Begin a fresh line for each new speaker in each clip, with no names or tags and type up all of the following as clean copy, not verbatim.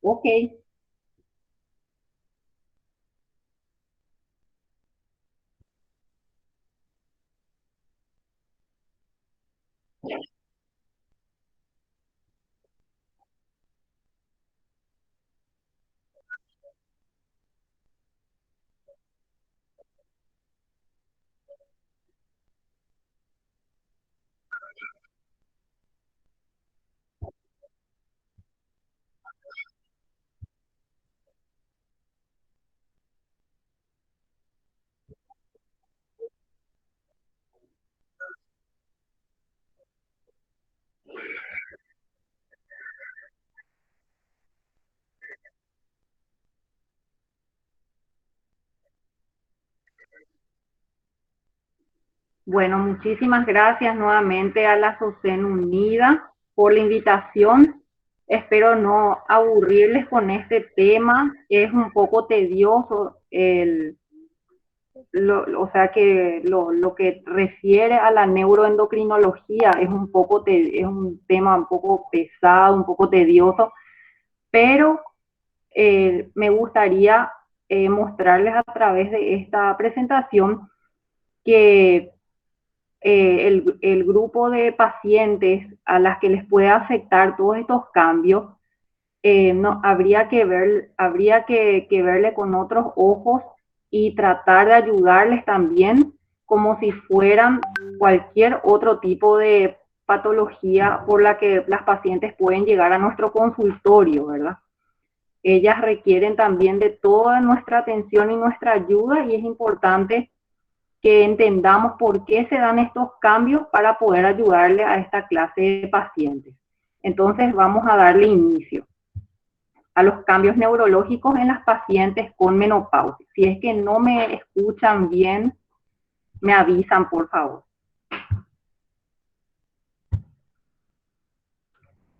Ok. Bueno, muchísimas gracias nuevamente a la SOCEN Unida por la invitación. Espero no aburrirles con este tema. Es un poco tedioso o sea que lo que refiere a la neuroendocrinología es es un tema un poco pesado, un poco tedioso, pero me gustaría mostrarles a través de esta presentación que el grupo de pacientes a las que les puede afectar todos estos cambios, no, habría que verle con otros ojos y tratar de ayudarles también como si fueran cualquier otro tipo de patología por la que las pacientes pueden llegar a nuestro consultorio, ¿verdad? Ellas requieren también de toda nuestra atención y nuestra ayuda y es importante que entendamos por qué se dan estos cambios para poder ayudarle a esta clase de pacientes. Entonces vamos a darle inicio a los cambios neurológicos en las pacientes con menopausia. Si es que no me escuchan bien, me avisan, por favor.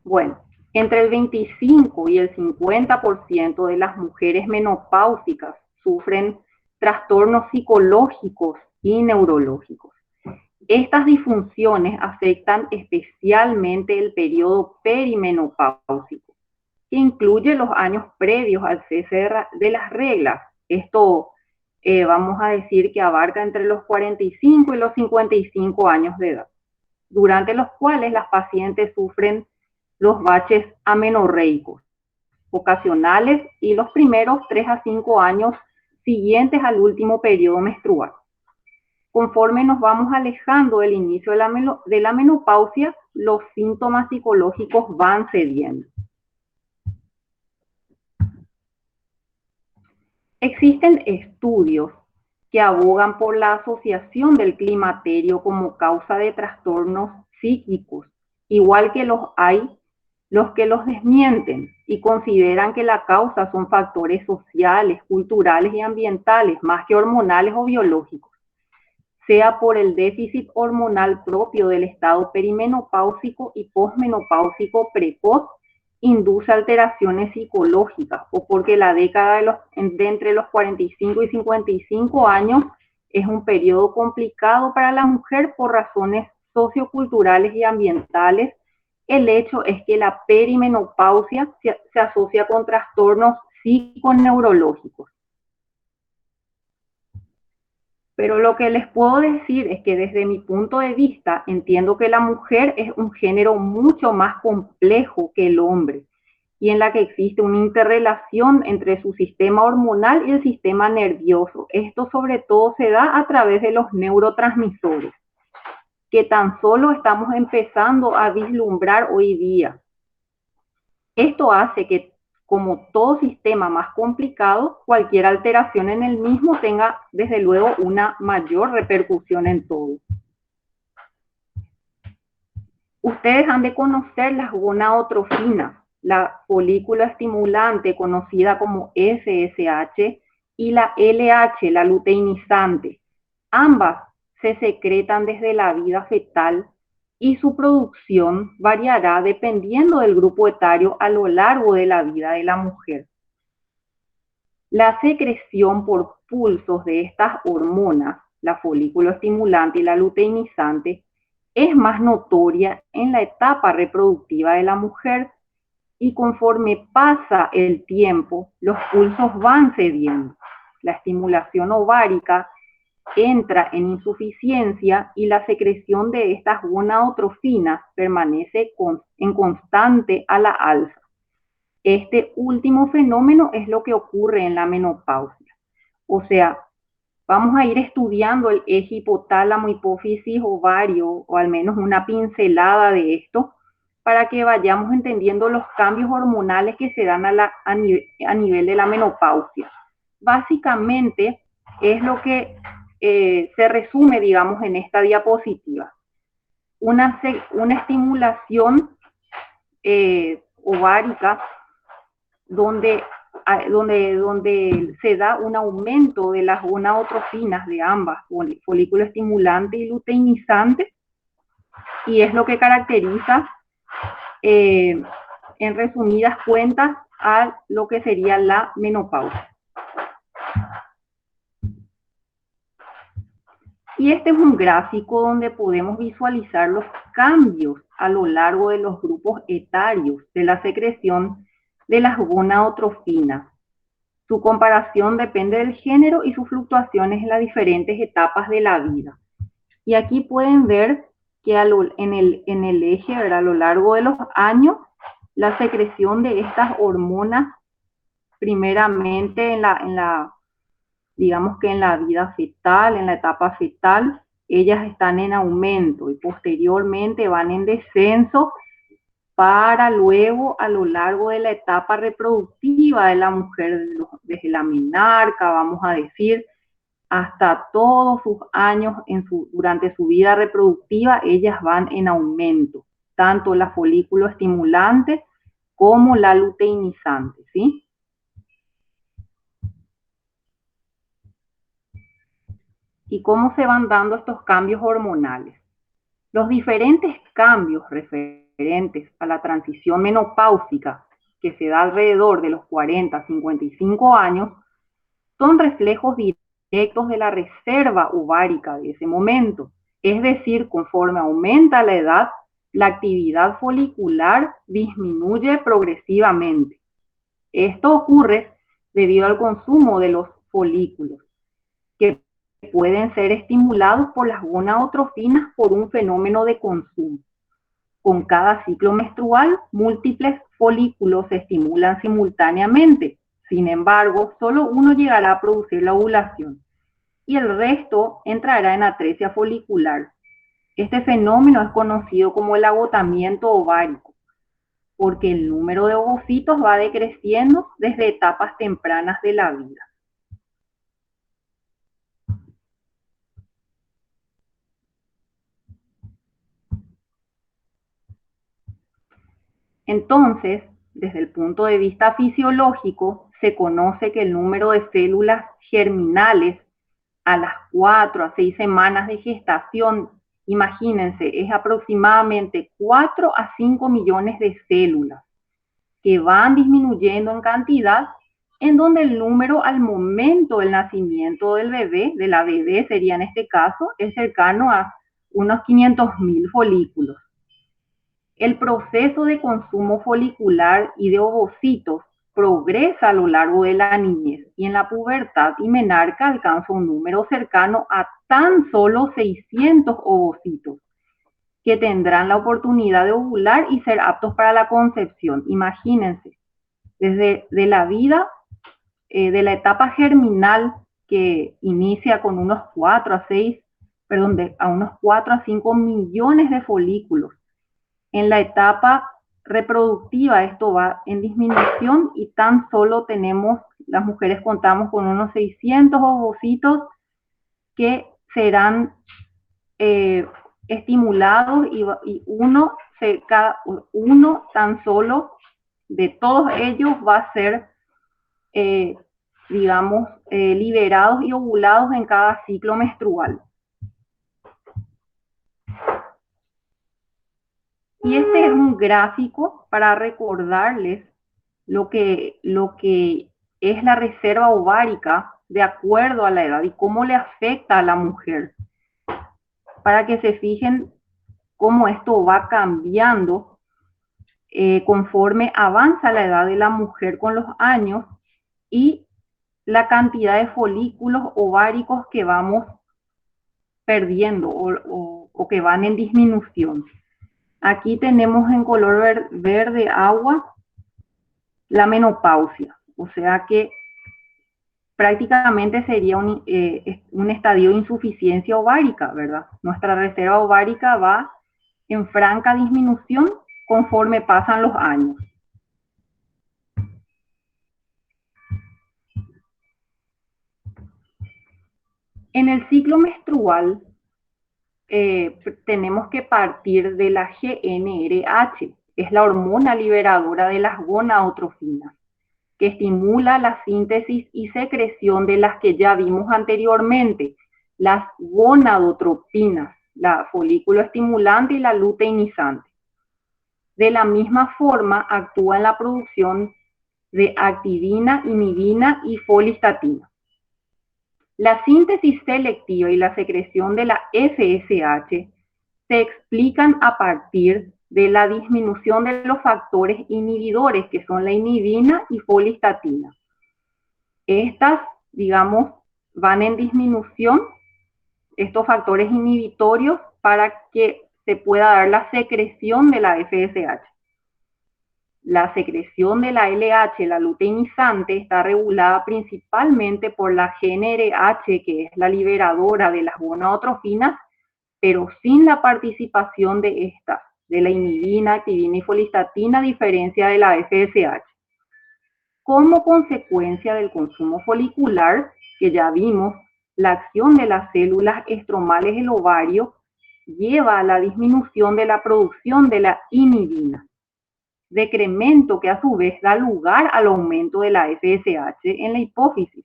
Bueno, entre el 25 y el 50% de las mujeres menopáusicas sufren trastornos psicológicos y neurológicos. Estas disfunciones afectan especialmente el periodo perimenopáusico, que incluye los años previos al cese de las reglas. Esto vamos a decir que abarca entre los 45 y los 55 años de edad, durante los cuales las pacientes sufren los baches amenorreicos ocasionales y los primeros 3 a 5 años siguientes al último periodo menstrual. Conforme nos vamos alejando del inicio de la menopausia, los síntomas psicológicos van cediendo. Existen estudios que abogan por la asociación del climaterio como causa de trastornos psíquicos, igual que hay los que los desmienten y consideran que la causa son factores sociales, culturales y ambientales, más que hormonales o biológicos, sea por el déficit hormonal propio del estado perimenopáusico y posmenopáusico precoz, induce alteraciones psicológicas o porque la década de entre los 45 y 55 años es un periodo complicado para la mujer por razones socioculturales y ambientales. El hecho es que la perimenopausia se asocia con trastornos psiconeurológicos. Pero lo que les puedo decir es que desde mi punto de vista entiendo que la mujer es un género mucho más complejo que el hombre y en la que existe una interrelación entre su sistema hormonal y el sistema nervioso. Esto sobre todo se da a través de los neurotransmisores, que tan solo estamos empezando a vislumbrar hoy día. Esto hace que, como todo sistema más complicado, cualquier alteración en el mismo tenga, desde luego, una mayor repercusión en todo. Ustedes han de conocer las gonadotrofinas, la folícula estimulante conocida como FSH y la LH, la luteinizante. Ambas se secretan desde la vida fetal y su producción variará dependiendo del grupo etario a lo largo de la vida de la mujer. La secreción por pulsos de estas hormonas, la folículo estimulante y la luteinizante, es más notoria en la etapa reproductiva de la mujer y conforme pasa el tiempo, los pulsos van cediendo. La estimulación ovárica entra en insuficiencia y la secreción de estas gonadotrofinas permanece en constante a la alza. Este último fenómeno es lo que ocurre en la menopausia. O sea, vamos a ir estudiando el eje hipotálamo, hipófisis, ovario, o al menos una pincelada de esto, para que vayamos entendiendo los cambios hormonales que se dan a nivel de la menopausia. Básicamente es lo que se resume, digamos, en esta diapositiva. Una estimulación ovárica donde se da un aumento de las gonadotrofinas de ambas, folículo estimulante y luteinizante, y es lo que caracteriza, en resumidas cuentas, a lo que sería la menopausia. Y este es un gráfico donde podemos visualizar los cambios a lo largo de los grupos etarios de la secreción de las gonadotrofinas. Su comparación depende del género y sus fluctuaciones en las diferentes etapas de la vida. Y aquí pueden ver que en el eje, ¿verdad?, a lo largo de los años, la secreción de estas hormonas, primeramente digamos que en la vida fetal, en la etapa fetal, ellas están en aumento y posteriormente van en descenso para luego, a lo largo de la etapa reproductiva de la mujer, desde la menarca, vamos a decir, hasta todos sus años durante su vida reproductiva, ellas van en aumento, tanto la folículo estimulante como la luteinizante, ¿sí? ¿Y cómo se van dando estos cambios hormonales? Los diferentes cambios referentes a la transición menopáusica, que se da alrededor de los 40 a 55 años, son reflejos directos de la reserva ovárica de ese momento. Es decir, conforme aumenta la edad, la actividad folicular disminuye progresivamente. Esto ocurre debido al consumo de los folículos, que pueden ser estimulados por las gonadotrofinas por un fenómeno de consumo. Con cada ciclo menstrual, múltiples folículos se estimulan simultáneamente. Sin embargo, solo uno llegará a producir la ovulación y el resto entrará en atresia folicular. Este fenómeno es conocido como el agotamiento ovárico, porque el número de ovocitos va decreciendo desde etapas tempranas de la vida. Entonces, desde el punto de vista fisiológico, se conoce que el número de células germinales a las 4 a 6 semanas de gestación, imagínense, es aproximadamente 4 a 5 millones de células que van disminuyendo en cantidad, en donde el número al momento del nacimiento del bebé, de la bebé sería en este caso, es cercano a unos 500.000 folículos. El proceso de consumo folicular y de ovocitos progresa a lo largo de la niñez y en la pubertad y menarca alcanza un número cercano a tan solo 600 ovocitos que tendrán la oportunidad de ovular y ser aptos para la concepción. Imagínense, desde de la vida, de la etapa germinal que inicia con unos 4 a 6, perdón, a unos 4 a 5 millones de folículos. En la etapa reproductiva esto va en disminución y tan solo las mujeres contamos con unos 600 ovocitos que serán estimulados y uno tan solo de todos ellos va a ser, digamos, liberados y ovulados en cada ciclo menstrual. Y este es un gráfico para recordarles lo que es la reserva ovárica de acuerdo a la edad y cómo le afecta a la mujer, para que se fijen cómo esto va cambiando conforme avanza la edad de la mujer con los años y la cantidad de folículos ováricos que vamos perdiendo o que van en disminución. Aquí tenemos en color verde agua la menopausia, o sea que prácticamente sería un estadio de insuficiencia ovárica, ¿verdad? Nuestra reserva ovárica va en franca disminución conforme pasan los años. En el ciclo menstrual tenemos que partir de la GnRH, es la hormona liberadora de las gonadotrofinas, que estimula la síntesis y secreción de las que ya vimos anteriormente, las gonadotropinas, la folículo estimulante y la luteinizante. De la misma forma, actúa en la producción de activina, inhibina y folistatina. La síntesis selectiva y la secreción de la FSH se explican a partir de la disminución de los factores inhibidores, que son la inhibina y folistatina. Estas, digamos, van en disminución, estos factores inhibitorios, para que se pueda dar la secreción de la FSH. La secreción de la LH, la luteinizante, está regulada principalmente por la GnRH, que es la liberadora de las gonadotrofinas, pero sin la participación de estas, de la inhibina, activina y folistatina, a diferencia de la FSH. Como consecuencia del consumo folicular, que ya vimos, la acción de las células estromales del ovario lleva a la disminución de la producción de la inhibina, decremento que a su vez da lugar al aumento de la FSH en la hipófisis.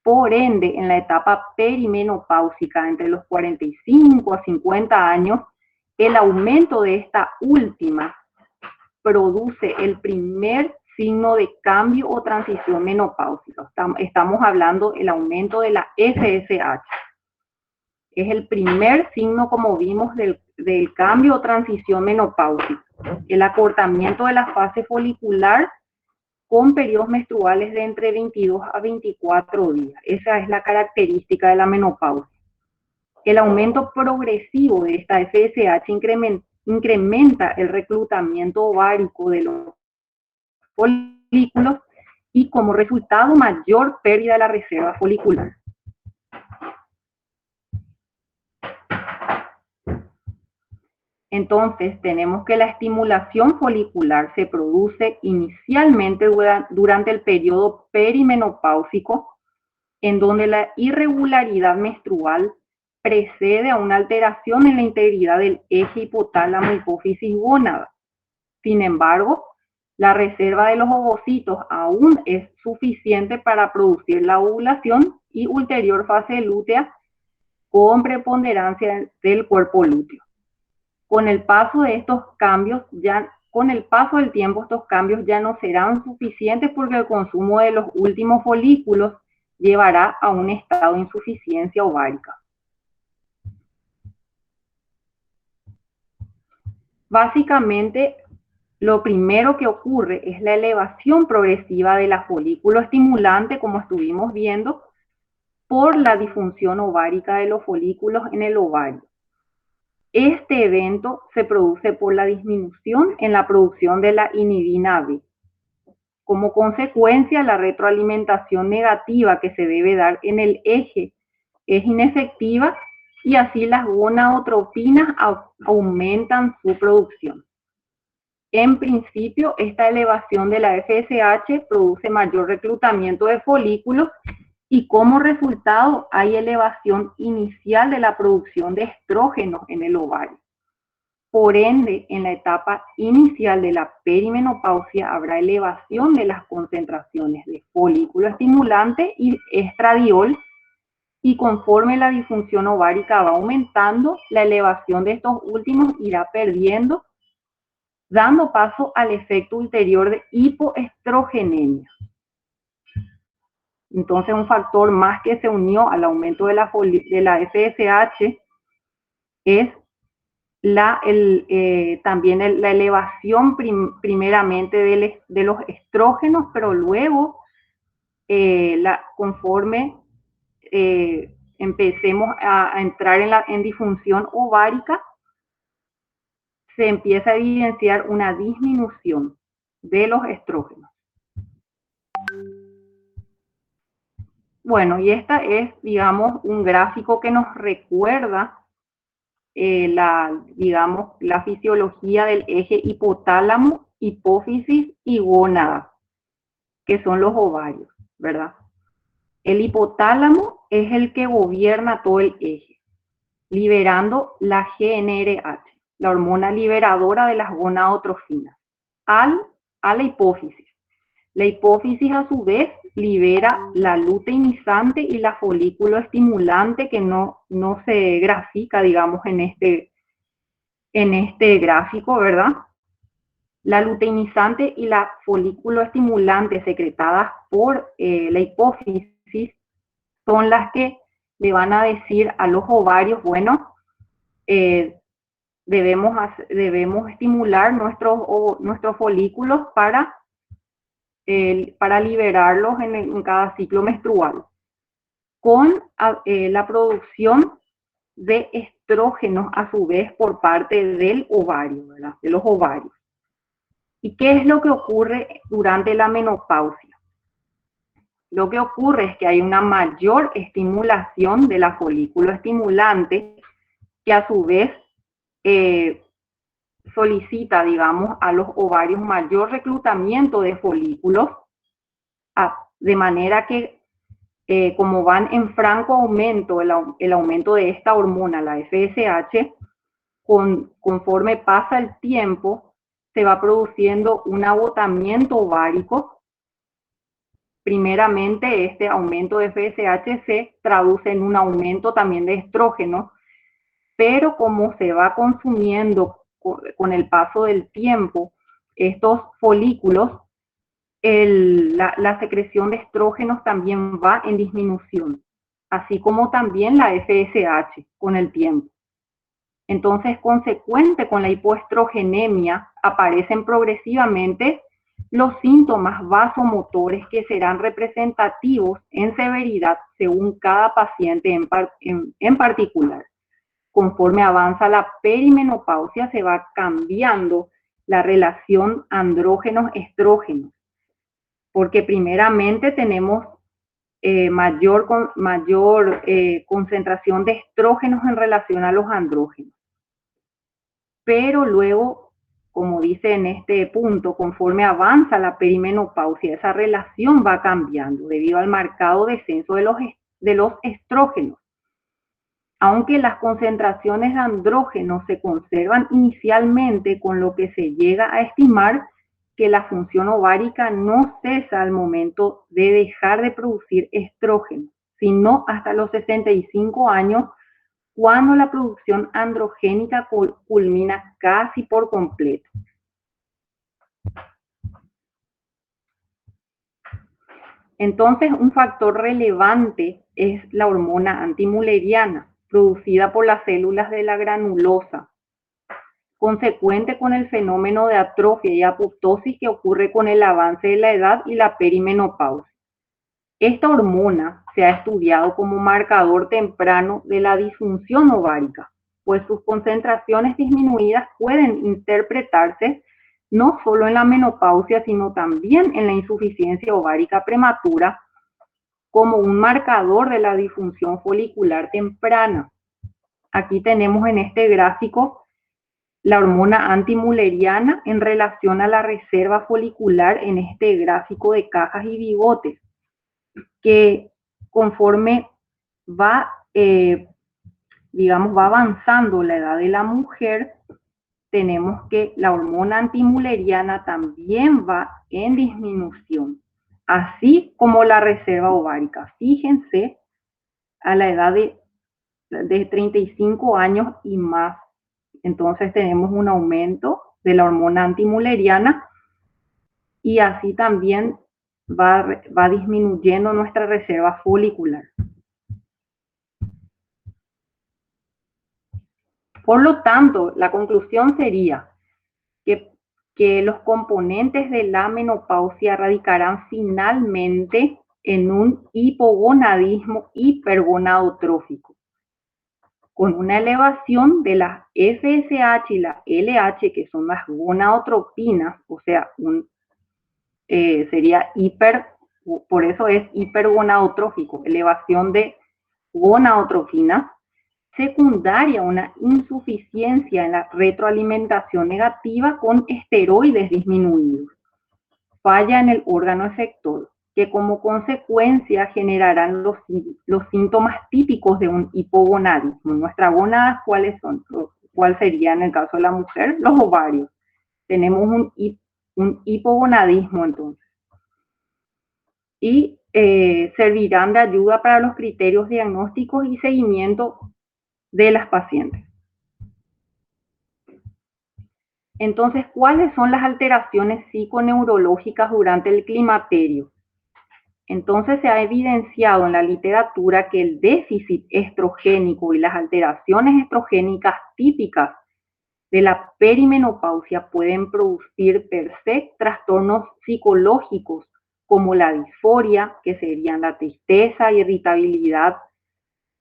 Por ende, en la etapa perimenopáusica entre los 45 a 50 años, el aumento de esta última produce el primer signo de cambio o transición menopáusica. Estamos hablando del aumento de la FSH. Es el primer signo, como vimos, del cambio o transición menopáusica. El acortamiento de la fase folicular con periodos menstruales de entre 22 a 24 días. Esa es la característica de la menopausia. El aumento progresivo de esta FSH incrementa el reclutamiento ovárico de los folículos y, como resultado, mayor pérdida de la reserva folicular. Entonces, tenemos que la estimulación folicular se produce inicialmente durante el periodo perimenopáusico, en donde la irregularidad menstrual precede a una alteración en la integridad del eje hipotálamo, hipófisis, gónada. Sin embargo, la reserva de los ovocitos aún es suficiente para producir la ovulación y ulterior fase lútea con preponderancia del cuerpo lúteo. Con el paso de estos cambios, con el paso del tiempo, estos cambios ya no serán suficientes, porque el consumo de los últimos folículos llevará a un estado de insuficiencia ovárica. Básicamente, lo primero que ocurre es la elevación progresiva de la folículo estimulante, como estuvimos viendo, por la disfunción ovárica de los folículos en el ovario. Este evento se produce por la disminución en la producción de la inhibina B. Como consecuencia, la retroalimentación negativa que se debe dar en el eje es inefectiva y así las gonadotropinas aumentan su producción. En principio, esta elevación de la FSH produce mayor reclutamiento de folículos y, como resultado, hay elevación inicial de la producción de estrógenos en el ovario. Por ende, en la etapa inicial de la perimenopausia habrá elevación de las concentraciones de folículo estimulante y estradiol, y conforme la disfunción ovárica va aumentando, la elevación de estos últimos irá perdiendo, dando paso al efecto ulterior de hipoestrogenemia. Entonces, un factor más que se unió al aumento de la FSH es también la elevación primeramente de los estrógenos, pero luego, conforme empecemos a entrar en disfunción ovárica, se empieza a evidenciar una disminución de los estrógenos. Bueno, y esta es, digamos, un gráfico que nos recuerda digamos, la fisiología del eje hipotálamo, hipófisis y gónada, que son los ovarios, ¿verdad? El hipotálamo es el que gobierna todo el eje, liberando la GnRH, la hormona liberadora de las gonadotrofinas, a la hipófisis. La hipófisis, a su vez, libera la luteinizante y la folículo estimulante, que no se grafica, digamos, en este gráfico, ¿verdad? La luteinizante y la folículo estimulante secretadas por la hipófisis son las que le van a decir a los ovarios, bueno, debemos estimular nuestros folículos para liberarlos en cada ciclo menstrual, con la producción de estrógenos a su vez por parte del ovario, ¿verdad? De los ovarios. ¿Y qué es lo que ocurre durante la menopausia? Lo que ocurre es que hay una mayor estimulación de la folículo estimulante, que a su vez solicita, digamos, a los ovarios mayor reclutamiento de folículos, de manera que como van en franco aumento, el aumento de esta hormona, la FSH, conforme pasa el tiempo, se va produciendo un agotamiento ovárico. Primeramente, este aumento de FSH se traduce en un aumento también de estrógeno, pero como se va consumiendo con el paso del tiempo estos folículos, la secreción de estrógenos también va en disminución, así como también la FSH con el tiempo. Entonces, consecuente con la hipoestrogenemia, aparecen progresivamente los síntomas vasomotores, que serán representativos en severidad según cada paciente en particular. Conforme avanza la perimenopausia, se va cambiando la relación andrógenos-estrógenos, porque primeramente tenemos mayor concentración de estrógenos en relación a los andrógenos. Pero luego, como dice en este punto, conforme avanza la perimenopausia, esa relación va cambiando debido al marcado descenso de los estrógenos. Aunque las concentraciones de andrógenos se conservan inicialmente, con lo que se llega a estimar que la función ovárica no cesa al momento de dejar de producir estrógeno, sino hasta los 65 años, cuando la producción androgénica culmina casi por completo. Entonces, un factor relevante es la hormona antimülleriana, producida por las células de la granulosa, consecuente con el fenómeno de atrofia y apoptosis que ocurre con el avance de la edad y la perimenopausia. Esta hormona se ha estudiado como marcador temprano de la disfunción ovárica, pues sus concentraciones disminuidas pueden interpretarse no solo en la menopausia, sino también en la insuficiencia ovárica prematura, como un marcador de la disfunción folicular temprana. Aquí tenemos en este gráfico la hormona antimülleriana en relación a la reserva folicular en este gráfico de cajas y bigotes, que conforme va, digamos, va avanzando la edad de la mujer, tenemos que la hormona antimülleriana también va en disminución, así como la reserva ovárica. Fíjense, a la edad de 35 años y más, entonces tenemos un aumento de la hormona antimülleriana, y así también va disminuyendo nuestra reserva folicular. Por lo tanto, la conclusión sería que, que los componentes de la menopausia radicarán finalmente en un hipogonadismo hipergonadotrófico, con una elevación de las FSH y la LH, que son las gonadotropinas, o sea, sería por eso es hipergonadotrófico, elevación de gonadotropina, secundaria una insuficiencia en la retroalimentación negativa con esteroides disminuidos, falla en el órgano efector, que como consecuencia generarán los síntomas típicos de un hipogonadismo. Nuestras gónadas, ¿cuáles son? ¿Cuál sería en el caso de la mujer? Los ovarios. Tenemos un hipogonadismo entonces. Y servirán de ayuda para los criterios diagnósticos y seguimiento de las pacientes. Entonces, ¿cuáles son las alteraciones psiconeurológicas durante el climaterio? Entonces, se ha evidenciado en la literatura que el déficit estrogénico y las alteraciones estrogénicas típicas de la perimenopausia pueden producir per se trastornos psicológicos como la disforia, que serían la tristeza, irritabilidad,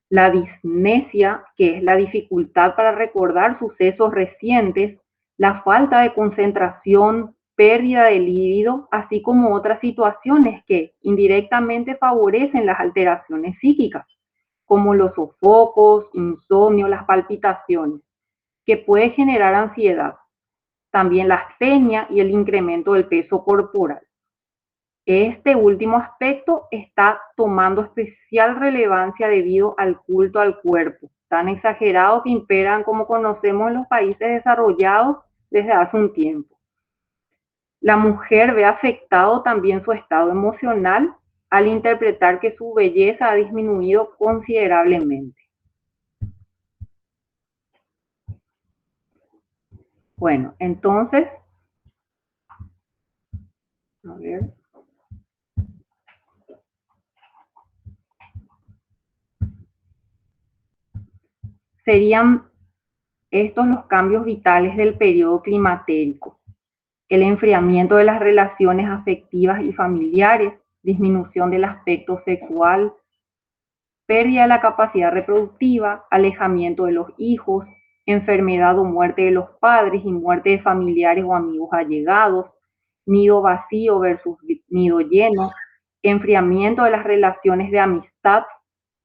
la disnesia, que es la dificultad para recordar sucesos recientes, la falta de concentración, pérdida de líbido, así como otras situaciones que indirectamente favorecen las alteraciones psíquicas, como los sofocos, insomnio, las palpitaciones, que puede generar ansiedad, también la astenia y el incremento del peso corporal. Este último aspecto está tomando especial relevancia debido al culto al cuerpo, tan exagerado que imperan como conocemos en los países desarrollados desde hace un tiempo. La mujer ve afectado también su estado emocional al interpretar que su belleza ha disminuido considerablemente. Bueno, entonces, a ver. Serían estos los cambios vitales del periodo climatérico: el enfriamiento de las relaciones afectivas y familiares, disminución del aspecto sexual, pérdida de la capacidad reproductiva, alejamiento de los hijos, enfermedad o muerte de los padres y muerte de familiares o amigos allegados, nido vacío versus nido lleno, enfriamiento de las relaciones de amistad,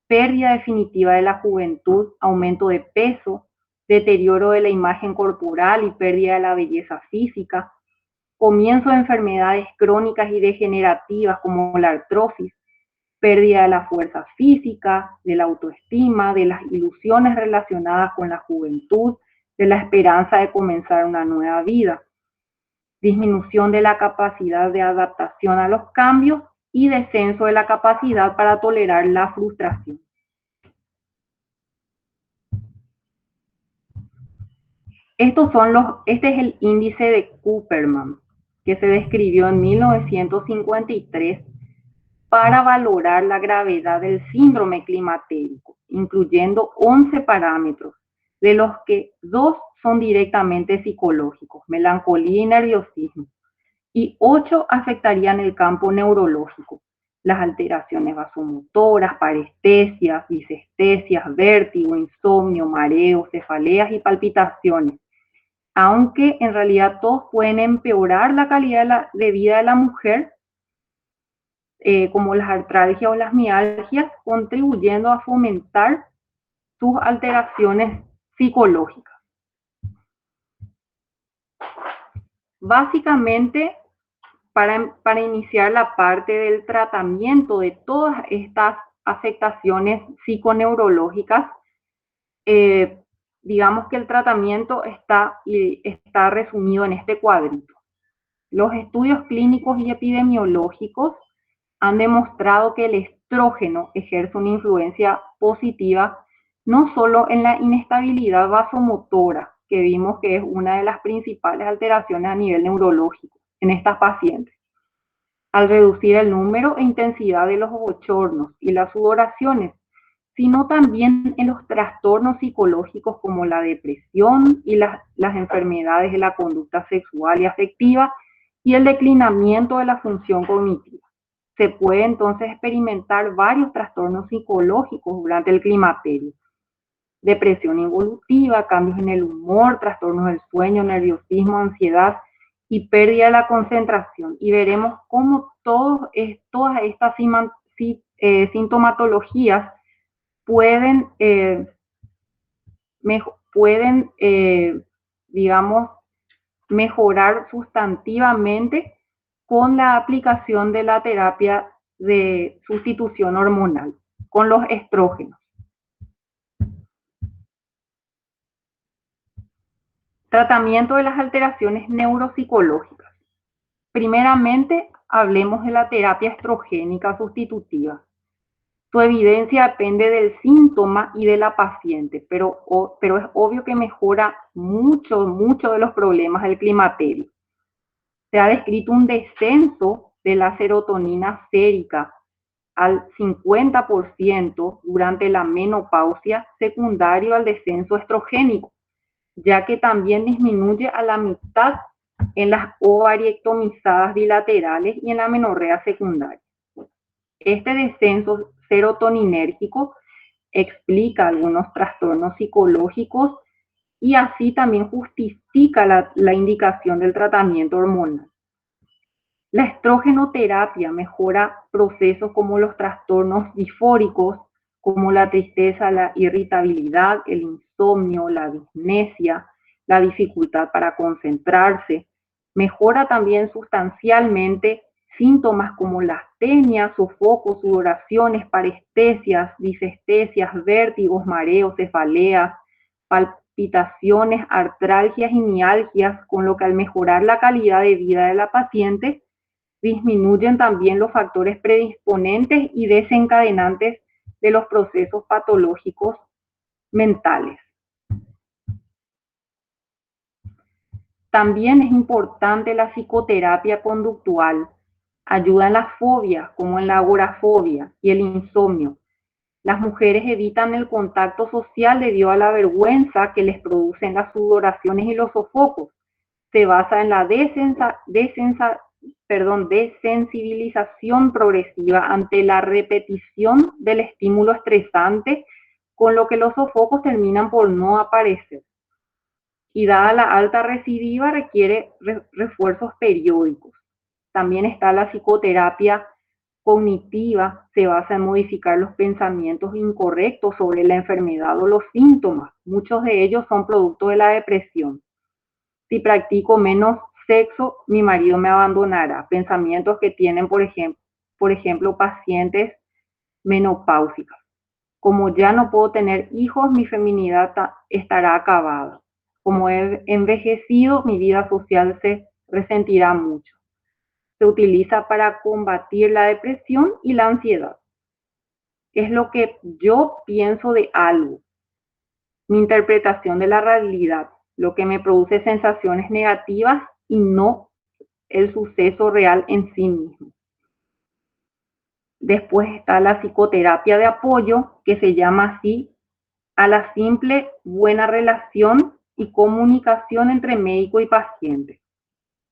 pérdida definitiva de la juventud, aumento de peso, deterioro de la imagen corporal y pérdida de la belleza física, comienzo de enfermedades crónicas y degenerativas como la artrosis, pérdida de la fuerza física, de la autoestima, de las ilusiones relacionadas con la juventud, de la esperanza de comenzar una nueva vida, disminución de la capacidad de adaptación a los cambios y descenso de la capacidad para tolerar la frustración. Este es el índice de Cooperman, que se describió en 1953 para valorar la gravedad del síndrome climatérico, incluyendo 11 parámetros, de los que 2 son directamente psicológicos, melancolía y nerviosismo, y 8 afectarían el campo neurológico, las alteraciones vasomotoras, parestesias, disestesias, vértigo, insomnio, mareo, cefaleas y palpitaciones, aunque en realidad todos pueden empeorar la calidad de vida de la mujer, como las artralgias o las mialgias, contribuyendo a fomentar sus alteraciones psicológicas. Básicamente, para iniciar la parte del tratamiento de todas estas afectaciones psiconeurológicas, digamos que el tratamiento está resumido en este cuadrito. Los estudios clínicos y epidemiológicos han demostrado que el estrógeno ejerce una influencia positiva no solo en la inestabilidad vasomotora, que vimos que es una de las principales alteraciones a nivel neurológico en estas pacientes, al reducir el número e intensidad de los bochornos y las sudoraciones, sino también en los trastornos psicológicos como la depresión y las enfermedades de la conducta sexual y afectiva y el declinamiento de la función cognitiva. Se puede entonces experimentar varios trastornos psicológicos durante el climaterio: depresión involutiva, cambios en el humor, trastornos del sueño, nerviosismo, ansiedad y pérdida de la concentración. Y veremos cómo todas estas sintomatologías pueden, pueden digamos, mejorar sustantivamente con la aplicación de la terapia de sustitución hormonal, con los estrógenos. Tratamiento de las alteraciones neuropsicológicas. Primeramente, hablemos de la terapia estrogénica sustitutiva. Su evidencia depende del síntoma y de la paciente, pero es obvio que mejora mucho de los problemas del climaterio. Se ha descrito un descenso de la serotonina sérica al 50% durante la menopausia, secundario al descenso estrogénico, ya que también disminuye a la mitad en las ovariectomizadas bilaterales y en la menorrea secundaria. Este descenso serotoninérgico explica algunos trastornos psicológicos y así también justifica la indicación del tratamiento hormonal. La estrogenoterapia mejora procesos como los trastornos disfóricos, como la tristeza, la irritabilidad, el insomnio, la disnesia, la dificultad para concentrarse. Mejora también sustancialmente síntomas como la astenia, sofocos, sudoraciones, parestesias, disestesias, vértigos, mareos, cefaleas, palpitaciones, artralgias y mialgias, con lo que al mejorar la calidad de vida de la paciente, disminuyen también los factores predisponentes y desencadenantes de los procesos patológicos mentales. También es importante la psicoterapia conductual. Ayuda en las fobias, como en la agorafobia y el insomnio. Las mujeres evitan el contacto social debido a la vergüenza que les producen las sudoraciones y los sofocos. Se basa en la desensibilización progresiva ante la repetición del estímulo estresante, con lo que los sofocos terminan por no aparecer. Y dada la alta recidiva, requiere refuerzos periódicos. También está la psicoterapia cognitiva, se basa en modificar los pensamientos incorrectos sobre la enfermedad o los síntomas. Muchos de ellos son producto de la depresión. Si practico menos sexo, mi marido me abandonará. Pensamientos que tienen, por ejemplo, pacientes menopáusicas. Como ya no puedo tener hijos, mi feminidad estará acabada. Como he envejecido, mi vida social se resentirá mucho. Se utiliza para combatir la depresión y la ansiedad. Es lo que yo pienso de algo, mi interpretación de la realidad, lo que me produce sensaciones negativas y no el suceso real en sí mismo. Después está la psicoterapia de apoyo, que se llama así a la simple buena relación y comunicación entre médico y paciente,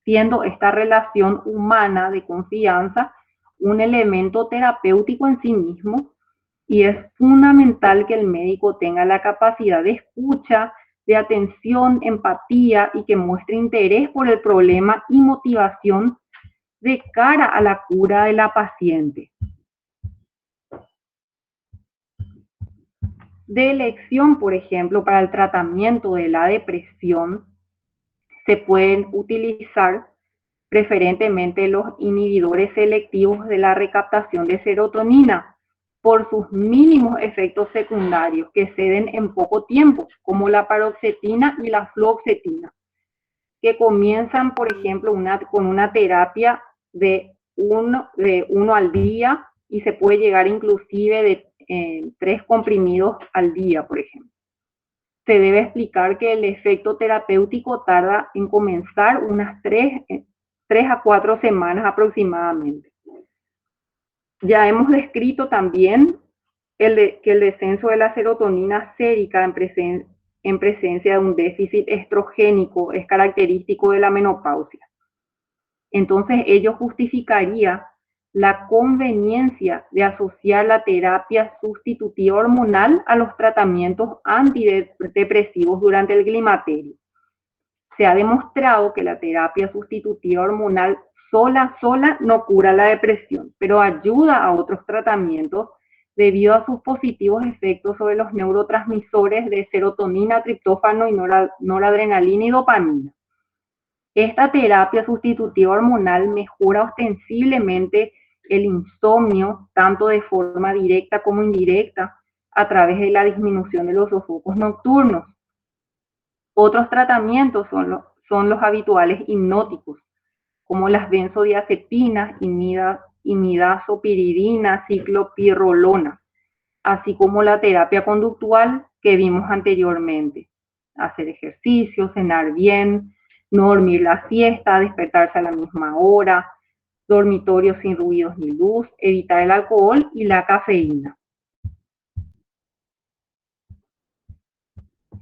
siendo esta relación humana de confianza un elemento terapéutico en sí mismo, y es fundamental que el médico tenga la capacidad de escucha, de atención, empatía y que muestre interés por el problema y motivación de cara a la cura de la paciente. De elección, por ejemplo, para el tratamiento de la depresión, se pueden utilizar preferentemente los inhibidores selectivos de la recaptación de serotonina por sus mínimos efectos secundarios que ceden en poco tiempo, como la paroxetina y la fluoxetina, que comienzan, por ejemplo, con una terapia de uno al día y se puede llegar inclusive de 3 comprimidos al día, por ejemplo. Se debe explicar que el efecto terapéutico tarda en comenzar unas 3 a 4 semanas aproximadamente. Ya hemos descrito también que el descenso de la serotonina sérica en presencia de un déficit estrogénico es característico de la menopausia. Entonces, ello justificaría la conveniencia de asociar la terapia sustitutiva hormonal a los tratamientos antidepresivos durante el climaterio. Se ha demostrado que la terapia sustitutiva hormonal sola no cura la depresión, pero ayuda a otros tratamientos debido a sus positivos efectos sobre los neurotransmisores de serotonina, triptófano y noradrenalina y dopamina. Esta terapia sustitutiva hormonal mejora ostensiblemente el insomnio, tanto de forma directa como indirecta, a través de la disminución de los sofocos nocturnos. Otros tratamientos son los habituales hipnóticos, como las benzodiazepinas, imidazopiridina, ciclopirrolona, así como la terapia conductual que vimos anteriormente. Hacer ejercicio, cenar bien, no dormir la siesta, despertarse a la misma hora, dormitorio sin ruidos ni luz, evitar el alcohol y la cafeína.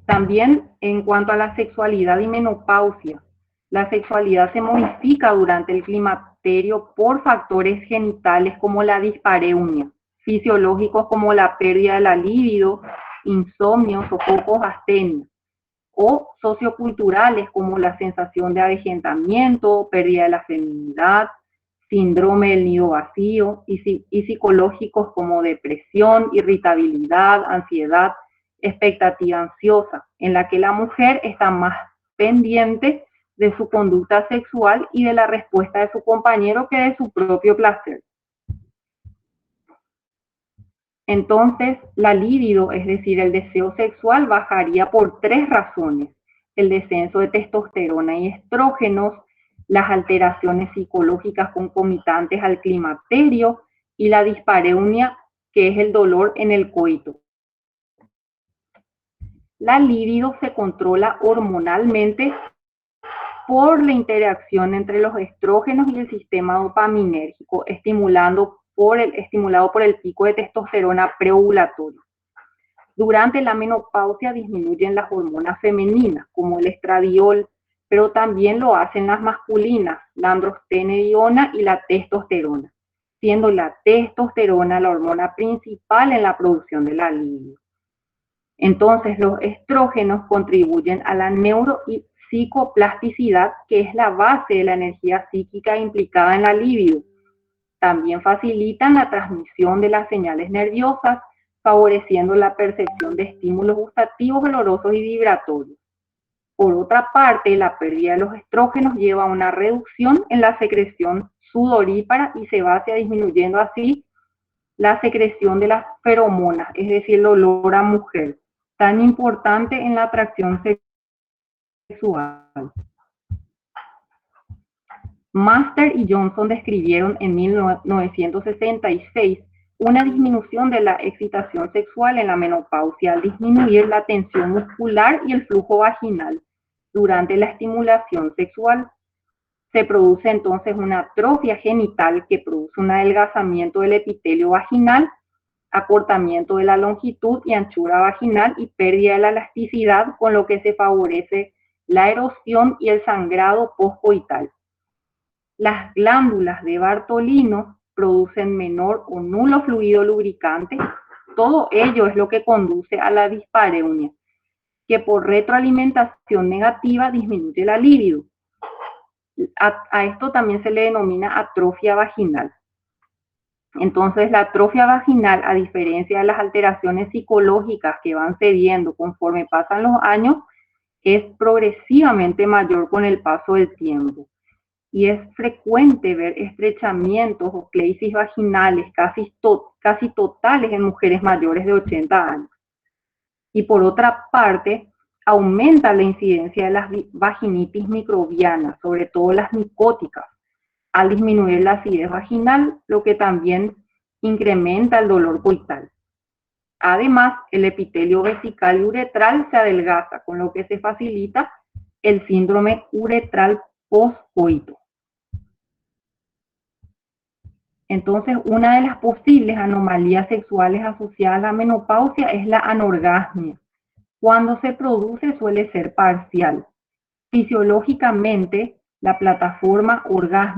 También en cuanto a la sexualidad y menopausia, la sexualidad se modifica durante el climaterio por factores genitales como la dispareunia, fisiológicos como la pérdida de la libido, insomnio, sofocos, astenia, o socioculturales como la sensación de avejentamiento, pérdida de la feminidad, síndrome del nido vacío, y psicológicos como depresión, irritabilidad, ansiedad, expectativa ansiosa, en la que la mujer está más pendiente de su conducta sexual y de la respuesta de su compañero que de su propio placer. Entonces, la libido, es decir, el deseo sexual, bajaría por 3 razones: el descenso de testosterona y estrógenos, las alteraciones psicológicas concomitantes al climaterio y la dispareunia, que es el dolor en el coito. La libido se controla hormonalmente por la interacción entre los estrógenos y el sistema dopaminérgico, estimulado por el pico de testosterona preovulatorio. Durante la menopausia disminuyen las hormonas femeninas, como el estradiol, pero también lo hacen las masculinas, la androstenediona y la testosterona, siendo la testosterona la hormona principal en la producción de la libido. Entonces, los estrógenos contribuyen a la neuropsicoplasticidad, que es la base de la energía psíquica implicada en la libido. También facilitan la transmisión de las señales nerviosas, favoreciendo la percepción de estímulos gustativos, olorosos y vibratorios. Por otra parte, la pérdida de los estrógenos lleva a una reducción en la secreción sudorípara y se va hacia disminuyendo así la secreción de las feromonas, es decir, el olor a mujer, tan importante en la atracción sexual. Master y Johnson describieron en 1966 una disminución de la excitación sexual en la menopausia al disminuir la tensión muscular y el flujo vaginal durante la estimulación sexual. Se produce entonces una atrofia genital que produce un adelgazamiento del epitelio vaginal, acortamiento de la longitud y anchura vaginal y pérdida de la elasticidad, con lo que se favorece la erosión y el sangrado postcoital. Las glándulas de Bartolino producen menor o nulo fluido lubricante. Todo ello es lo que conduce a la dispareunia, que por retroalimentación negativa disminuye la libido. A esto también se le denomina atrofia vaginal. Entonces, la atrofia vaginal, a diferencia de las alteraciones psicológicas que van cediendo conforme pasan los años, es progresivamente mayor con el paso del tiempo. Y es frecuente ver estrechamientos o cleisis vaginales casi totales en mujeres mayores de 80 años. Y por otra parte, aumenta la incidencia de las vaginitis microbianas, sobre todo las micóticas, al disminuir la acidez vaginal, lo que también incrementa el dolor coital. Además, el epitelio vesical y uretral se adelgaza, con lo que se facilita el síndrome uretral postcoito. Entonces, una de las posibles anomalías sexuales asociadas a la menopausia es la anorgasmia. Cuando se produce suele ser parcial. Fisiológicamente, la plataforma orgásmica